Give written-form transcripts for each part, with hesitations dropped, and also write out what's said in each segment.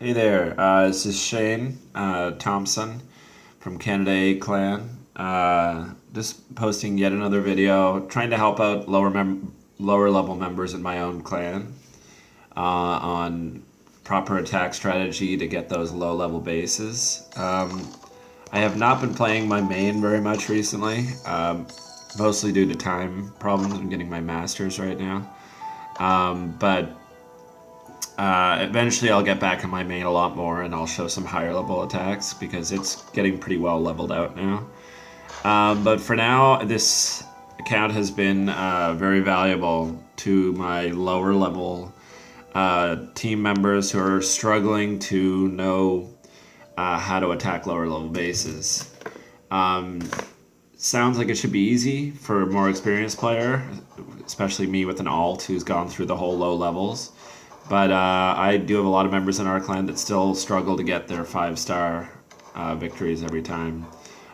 Hey there, this is Shane Thompson from Canada A Clan. Just posting yet another video, trying to help out lower level members in my own clan on proper attack strategy to get those low level bases. I have not been playing my main very much recently, mostly due to time problems. I'm getting my masters right now, but eventually I'll get back in my main a lot more and I'll show some higher level attacks because it's getting pretty well leveled out now. But for now, this account has been very valuable to my lower level team members who are struggling to know how to attack lower level bases. Sounds like it should be easy for a more experienced player, especially me with an alt who's gone through the whole low levels. But I do have a lot of members in our clan that still struggle to get their 5-star victories every time.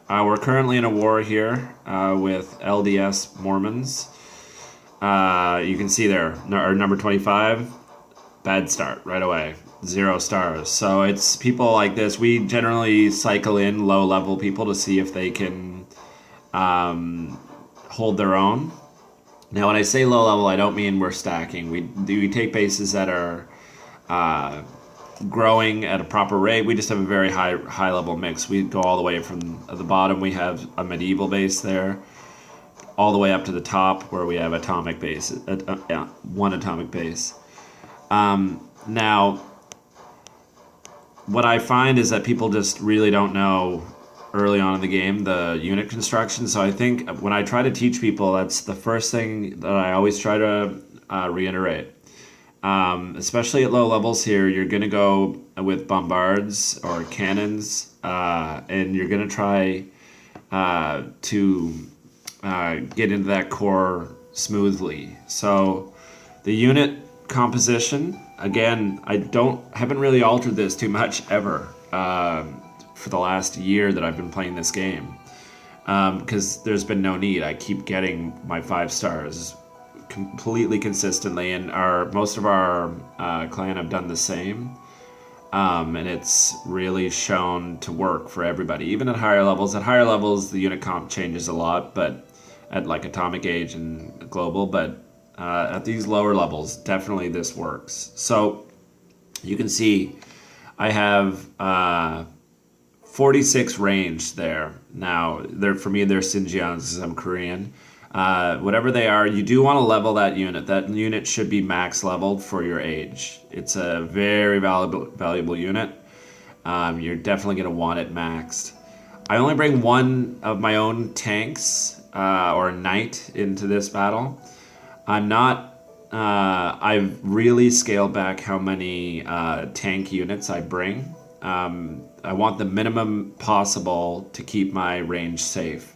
We're currently in a war here with LDS Mormons. You can see there, our number 25, bad start right away, 0 stars. So it's people like this. We generally cycle in low-level people to see if they can hold their own. Now, when I say low level, I don't mean we're stacking. We take bases that are growing at a proper rate. We just have a very high level mix. We go all the way from the bottom. We have a medieval base there, all the way up to the top where we have atomic base. One atomic base. Now, what I find is that people just really don't know early on in the game the unit construction. So I think when I try to teach people, that's the first thing that I always try to reiterate. Especially at low levels here, you're going to go with bombards or cannons, and you're going to try to get into that core smoothly. So the unit composition, again, haven't really altered this too much ever. For the last year that I've been playing this game, because there's been no need. I keep getting my 5 stars completely consistently, and most of our clan have done the same, and it's really shown to work for everybody, even at higher levels. At higher levels, the unit comp changes a lot, but at like Atomic Age and Global, but at these lower levels, definitely this works. So you can see I have 46 range there. Now, for me, they're Xinjiangs because I'm Korean. Whatever they are, you do want to level that unit. That unit should be max leveled for your age. It's a very valuable unit. You're definitely going to want it maxed. I only bring one of my own tanks or knight into this battle. I've really scaled back how many tank units I bring. I want the minimum possible to keep my range safe.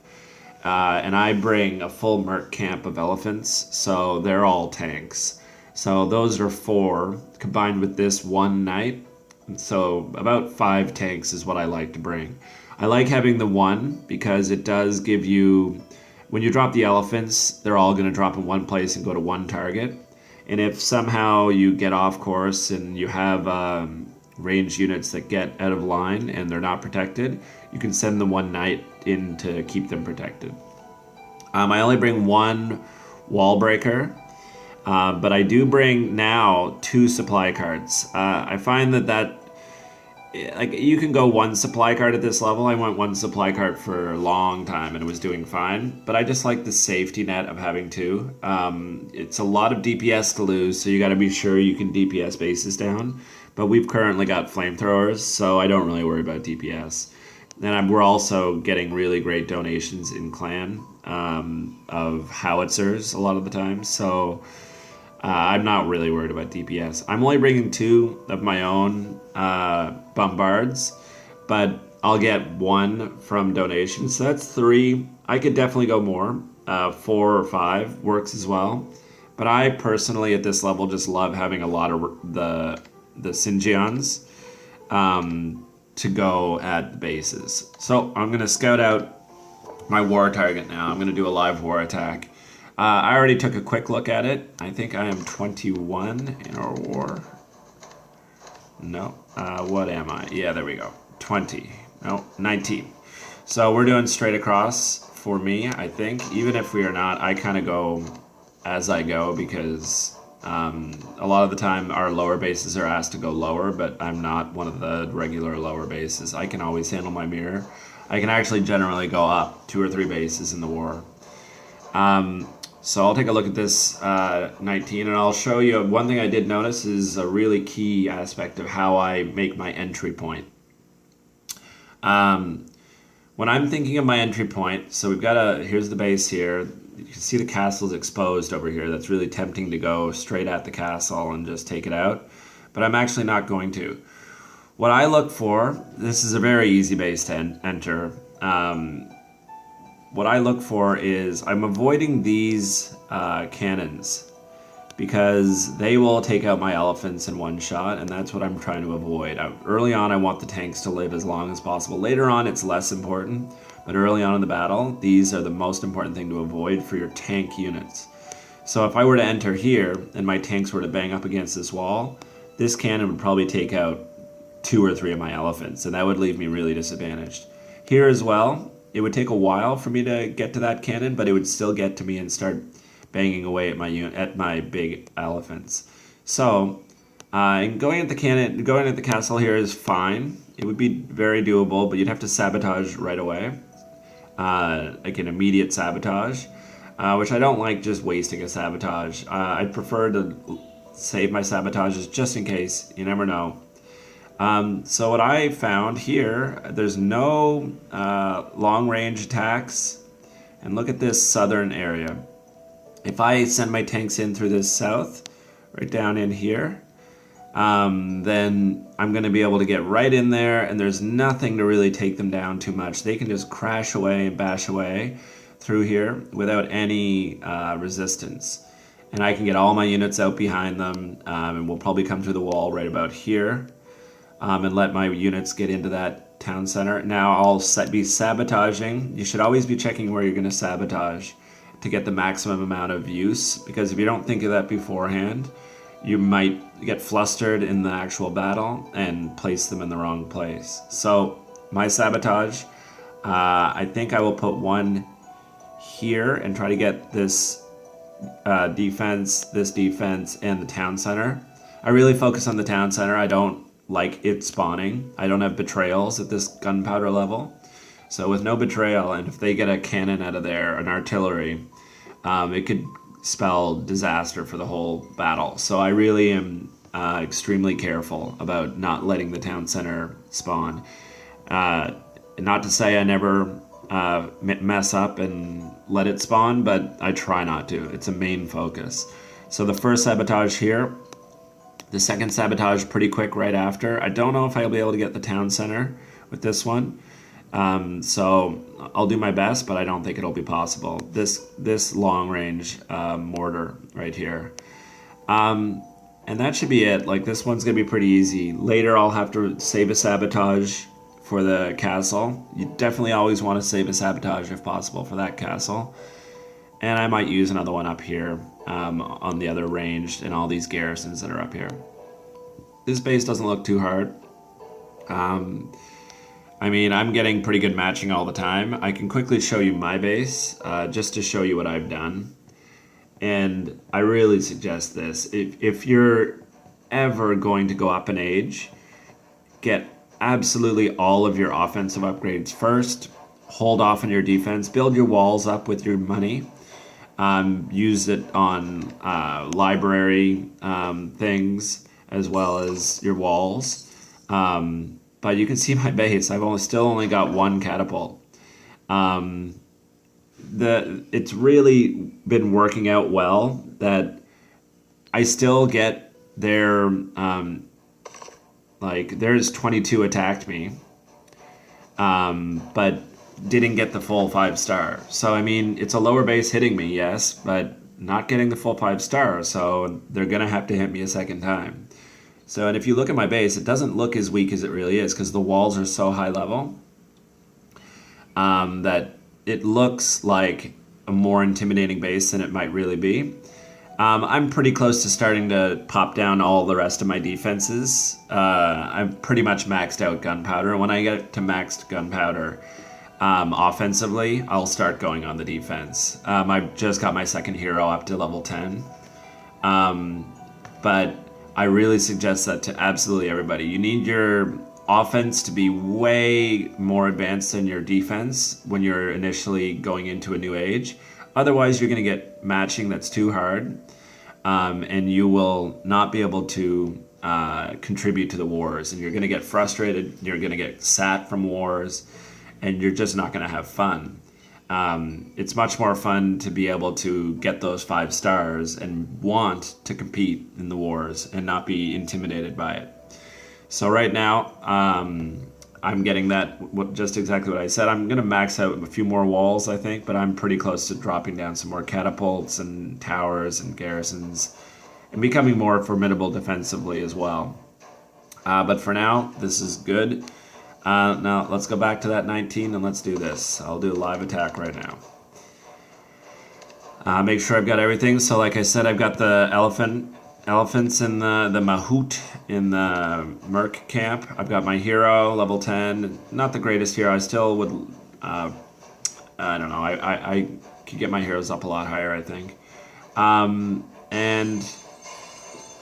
And I bring a full merc camp of elephants, so they're all tanks. So those are 4, combined with this 1 knight. So about 5 tanks is what I like to bring. I like having the 1 because it does give you, when you drop the elephants, they're all going to drop in one place and go to one target. And if somehow you get off course and you have range units that get out of line and they're not protected, you can send the 1 knight in to keep them protected. I only bring 1 wall breaker, but I do bring now 2 supply cards. I find that like you can go 1 supply card at this level. I went 1 supply card for a long time and it was doing fine, but I just like the safety net of having 2. It's a lot of DPS to lose, so you got to be sure you can DPS bases down. But we've currently got flamethrowers, so I don't really worry about DPS. And we're also getting really great donations in clan of howitzers a lot of the time, so I'm not really worried about DPS. I'm only bringing 2 of my own bombards, but I'll get 1 from donations, so that's 3. I could definitely go more. 4 or 5 works as well. But I personally, at this level, just love having a lot of the Xinjiangs to go at the bases. So I'm going to scout out my war target now. I'm going to do a live war attack. I already took a quick look at it. I think I am 21 in our war. No. What am I? Yeah, there we go. 20. No, 19. So we're doing straight across for me, I think. Even if we are not, I kind of go as I go because a lot of the time our lower bases are asked to go lower, but I'm not one of the regular lower bases. I can always handle my mirror. I can actually generally go up 2 or 3 bases in the war. So I'll take a look at this 19, and I'll show you. One thing I did notice is a really key aspect of how I make my entry point. When I'm thinking of my entry point, so we've got here's the base here. You can see the castle's exposed over here. That's really tempting to go straight at the castle and just take it out, but I'm actually not going to. What I look for, this is a very easy base to enter. What I look for is I'm avoiding these cannons because they will take out my elephants in one shot, and that's what I'm trying to avoid. Early on, I want the tanks to live as long as possible. Later on, it's less important, but early on in the battle, these are the most important thing to avoid for your tank units. So if I were to enter here and my tanks were to bang up against this wall, this cannon would probably take out 2 or 3 of my elephants, and that would leave me really disadvantaged. Here as well, it would take a while for me to get to that cannon, but it would still get to me and start banging away at my big elephants. So, going at the castle here is fine. It would be very doable, but you'd have to sabotage right away, like an immediate sabotage, which I don't like. Just wasting a sabotage. I'd prefer to save my sabotages just in case. You never know. So what I found here, there's no long-range attacks, and look at this southern area. If I send my tanks in through this south, right down in here, then I'm going to be able to get right in there, and there's nothing to really take them down too much. They can just crash away and bash away through here without any resistance. And I can get all my units out behind them, and we'll probably come through the wall right about here, and let my units get into that town center. Now I'll be sabotaging. You should always be checking where you're going to sabotage to get the maximum amount of use, because if you don't think of that beforehand, you might get flustered in the actual battle and place them in the wrong place. So my sabotage, I think I will put one here and try to get this defense, and the town center. I really focus on the town center. I don't like it spawning. I don't have betrayals at this gunpowder level. So with no betrayal, and if they get a cannon out of there, an artillery, it could spell disaster for the whole battle. So I really am extremely careful about not letting the town center spawn. Not to say I never mess up and let it spawn, but I try not to. It's a main focus. So the first sabotage here, the second sabotage pretty quick right after. I don't know if I'll be able to get the town center with this one. So I'll do my best, but I don't think it'll be possible. This long range mortar right here. And that should be it. Like, this one's gonna be pretty easy. Later I'll have to save a sabotage for the castle. You definitely always want to save a sabotage if possible for that castle. And I might use another one up here on the other range and all these garrisons that are up here. This base doesn't look too hard. I mean, I'm getting pretty good matching all the time. I can quickly show you my base, just to show you what I've done. And I really suggest this. If you're ever going to go up in age, get absolutely all of your offensive upgrades first. Hold off on your defense. Build your walls up with your money. Use it on library things as well as your walls. But you can see my base. I've still only got one catapult. It's really been working out well that I still get their there's 22 attacked me, but didn't get the full 5-star. So I mean, it's a lower base hitting me, yes, but not getting the full 5-star. So they're gonna have to hit me a second time. So, and if you look at my base, it doesn't look as weak as it really is because the walls are so high level that it looks like a more intimidating base than it might really be. I'm pretty close to starting to pop down all the rest of my defenses. I'm pretty much maxed out gunpowder. When I get to maxed gunpowder offensively, I'll start going on the defense. I've just got my second hero up to level 10. But I really suggest that to absolutely everybody. You need your offense to be way more advanced than your defense when you're initially going into a new age. Otherwise, you're going to get matching that's too hard, and you will not be able to contribute to the wars, and you're going to get frustrated, you're going to get sat from wars, and you're just not going to have fun. It's much more fun to be able to get those 5 stars and want to compete in the wars and not be intimidated by it. So right now, I'm getting that, just exactly what I said. I'm going to max out a few more walls, I think, but I'm pretty close to dropping down some more catapults and towers and garrisons and becoming more formidable defensively as well. But for now, this is good. Now, let's go back to that 19 and let's do this. I'll do a live attack right now. Make sure I've got everything. So like I said, I've got the elephants in the Mahout in the Merc camp. I've got my hero, level 10. Not the greatest hero. I still would, I don't know. I could get my heroes up a lot higher, I think. And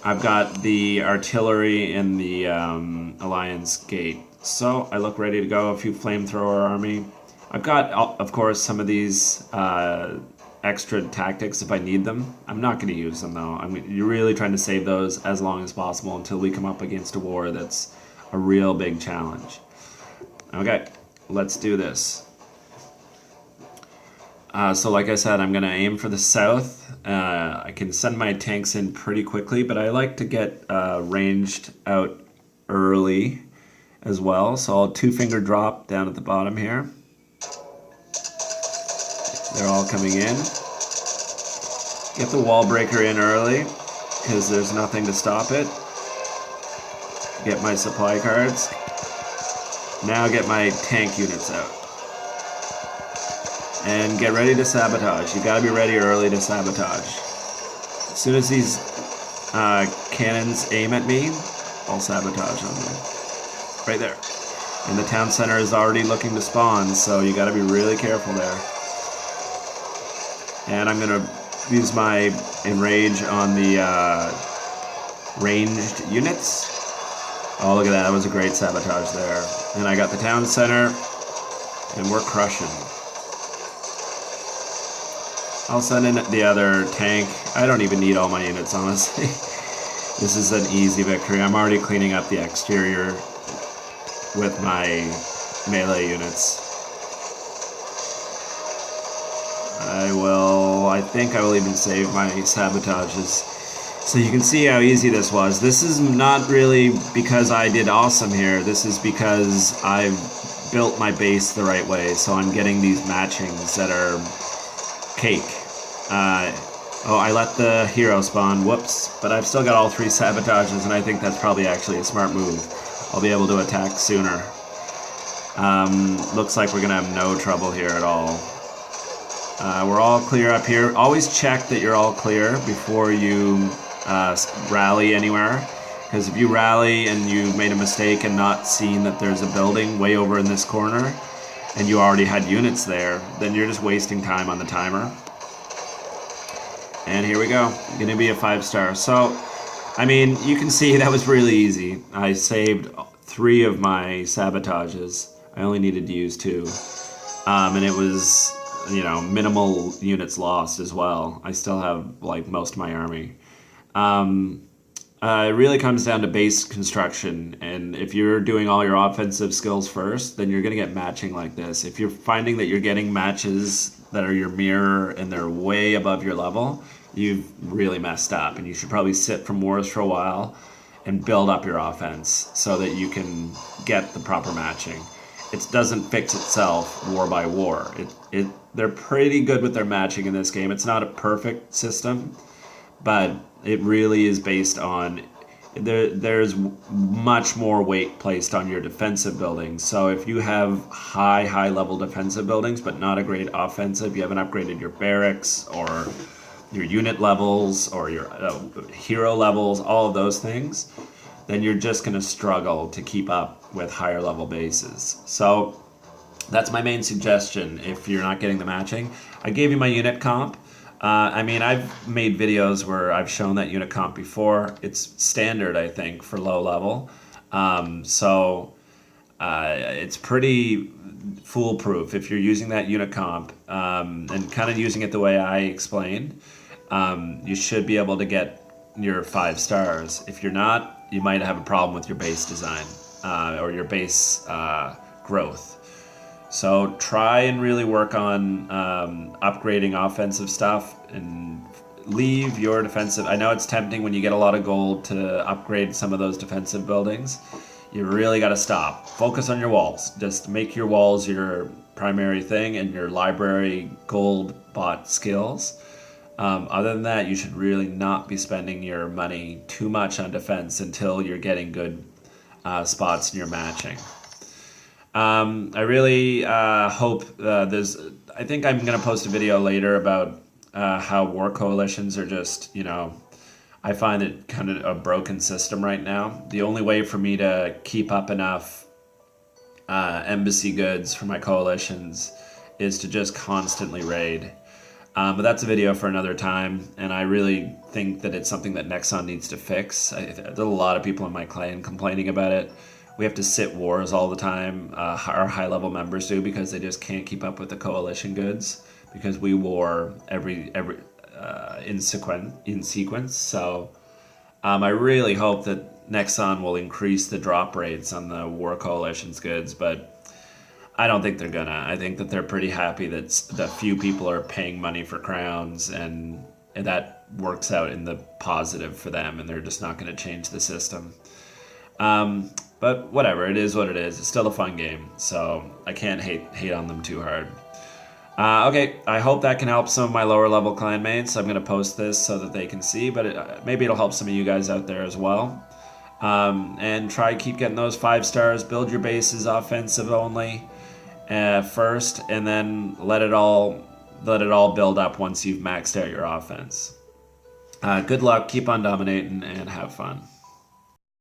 I've got the artillery in the Alliance Gate. So I look ready to go. A few flamethrower army. I've got, of course, some of these extra tactics if I need them. I'm not going to use them though. You're really trying to save those as long as possible until we come up against a war that's a real big challenge. Okay, let's do this. So like I said, I'm going to aim for the south. I can send my tanks in pretty quickly, but I like to get ranged out early as well. So I'll 2-finger drop down at the bottom here. They're all coming in. Get the wall breaker in early because there's nothing to stop it. Get my supply cards. Now get my tank units out. And get ready to sabotage. You gotta be ready early to sabotage. As soon as these cannons aim at me, I'll sabotage on them. Right there. And the town center is already looking to spawn, so you gotta be really careful there. And I'm gonna use my enrage on the ranged units. Oh, look at that. That was a great sabotage there. And I got the town center, and we're crushing. I'll send in the other tank. I don't even need all my units, honestly. This is an easy victory. I'm already cleaning up the exterior with my melee units. I think I will even save my sabotages. So you can see how easy this was. This is not really because I did awesome here. This is because I've built my base the right way. So I'm getting these matchings that are cake. Oh, I let the hero spawn. Whoops. But I've still got all 3 sabotages, and I think that's probably actually a smart move. I'll be able to attack sooner. Looks like we're going to have no trouble here at all. We're all clear up here. Always check that you're all clear before you rally anywhere. Because if you rally and you made a mistake and not seen that there's a building way over in this corner, and you already had units there, then you're just wasting time on the timer. And here we go. Going to be a 5-star. So, I mean, you can see that was really easy. I saved 3 of my sabotages. I only needed to use 2. And it was, you know, minimal units lost as well. I still have, like, most of my army. It really comes down to base construction, and if you're doing all your offensive skills first, then you're going to get matching like this. If you're finding that you're getting matches that are your mirror and they're way above your level, you've really messed up, and you should probably sit from wars for a while and build up your offense so that you can get the proper matching. It doesn't fix itself war by war. They're pretty good with their matching in this game. It's not a perfect system, but it really is based on, there's much more weight placed on your defensive buildings. So if you have high level defensive buildings, but not a great offensive, you haven't upgraded your barracks or your unit levels or your hero levels, all of those things, then you're just going to struggle to keep up with higher level bases. So that's my main suggestion if you're not getting the matching. I gave you my unit comp. I mean, I've made videos where I've shown that unit comp before. It's standard, I think, for low level. It's pretty foolproof if you're using that unit comp and kind of using it the way I explained. You should be able to get your 5 stars. If you're not, you might have a problem with your base design or your base growth. So try and really work on upgrading offensive stuff and leave your defensive. I know it's tempting when you get a lot of gold to upgrade some of those defensive buildings. You really got to stop. Focus on your walls. Just make your walls your primary thing and your library gold bot skills. Other than that, you should really not be spending your money too much on defense until you're getting good spots in your matching. I really hope I think I'm going to post a video later about how war coalitions are just, I find it kind of a broken system right now. The only way for me to keep up enough embassy goods for my coalitions is to just constantly raid. But that's a video for another time, and I really think that it's something that Nexon needs to fix. There's a lot of people in my clan complaining about it. We have to sit wars all the time, our high-level members do, because they just can't keep up with the coalition goods, because we war every in sequence. So I really hope that Nexon will increase the drop rates on the war coalition's goods, but I don't think they're gonna. I think that they're pretty happy that few people are paying money for crowns, and that works out in the positive for them, and they're just not going to change the system. But whatever, it is what it is. It's still a fun game, so I can't hate on them too hard. Okay, I hope that can help some of my lower level clanmates. I'm going to post this so that they can see, but maybe it'll help some of you guys out there as well. And try to keep getting those 5 stars. Build your bases offensive only first, and then let it all build up once you've maxed out your offense. Good luck, keep on dominating, and have fun.